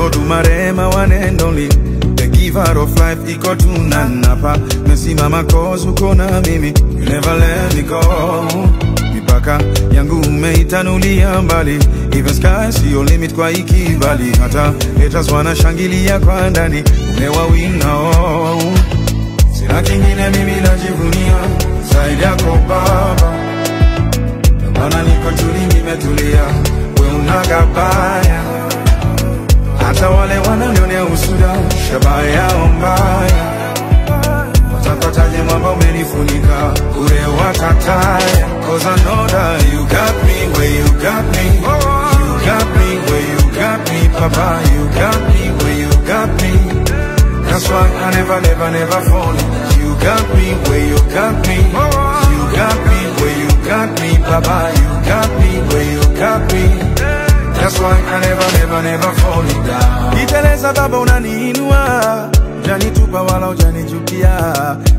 Odumarema one and only, the giver of life, iko tunanapa. Mesimama cause uko na mimi, you never let me go. Mipaka yangu umeitanulia mbali, even sky see your limit kwa ikibali. Hata haters wanashangilia kwa ndani, umewawina oh. Sina kingine mimi najivunia zaidi yako baba, maana niko tuli nimetulia, we unagabaya. Hata wale wananionea usuda, shabaya yao mbaya, watapataje mwamba umenifunika, ure watataya. Cause I know that you got me where you got me, you got me where you got me, papa, you got me where you got me. That's why I never fall. You got me where you got me, you got me where you got me, papa, you got me where you got me. That's why I never fall down. Niteleza baba unaniinua, janitupa wala ujanichukia.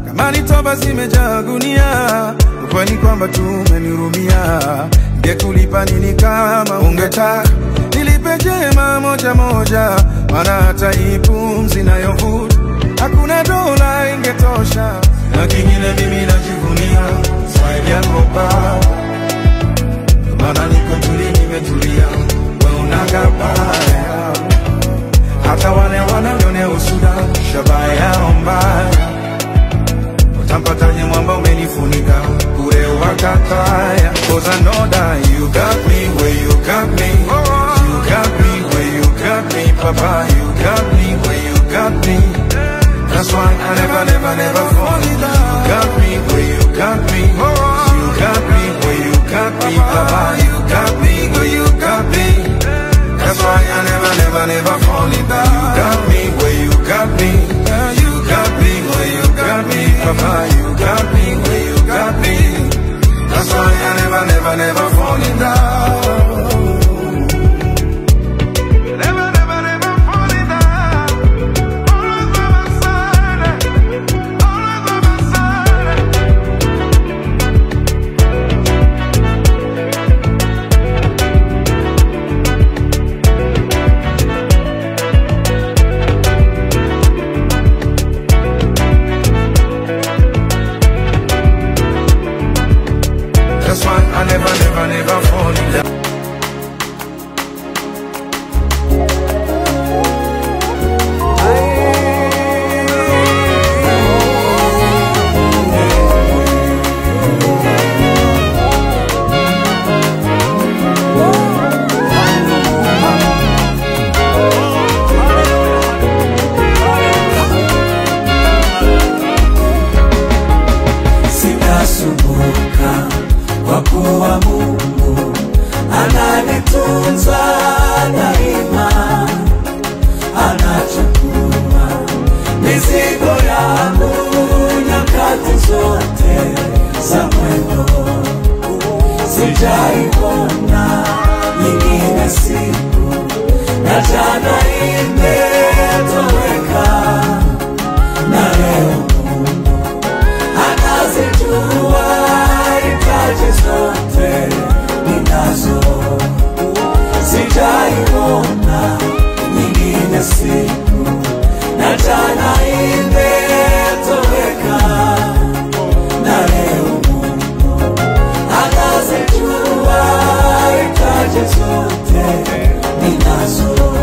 Kama nitoba zimejaa gunia, ukweli kwamba tumenirumia. Ngekulipa nini kama ungetaka nilipe jema moja moja, maana hata ipumzi nayovuta hakuna dola ingetosha. Na kingine mimi najivunia zaidi yako baba, maana niko tuli nimetulia, we unagabaya. Hata wale wananionea usuda, shabaya yao mbaya, watampataje mwamba umenifunika, ure wakataya. Cause I know that you got me where you got me, you got me where you got me, papa, you got me where you got me. That's why I never fall in love. You got me where you got me, you got me where you got me, papa, you got me where you got me. That's why I never fall in love. You got me where you got me, you got me where you got me, papa, you got me where you got me. That's why I never fall in love. That's why I never fall in love. Kwa kuwa Mungu ananitunza daima, anachukua mizigo yangu nyakati zote za mwendo. Sijaibona nyingine siku, na jana imetoweka, na leo Mungu anazijua zote ninazo. Sijaibona nyingine siku, na jana imetoweka, na leo Mungu anazijua hitaji zote ninazo.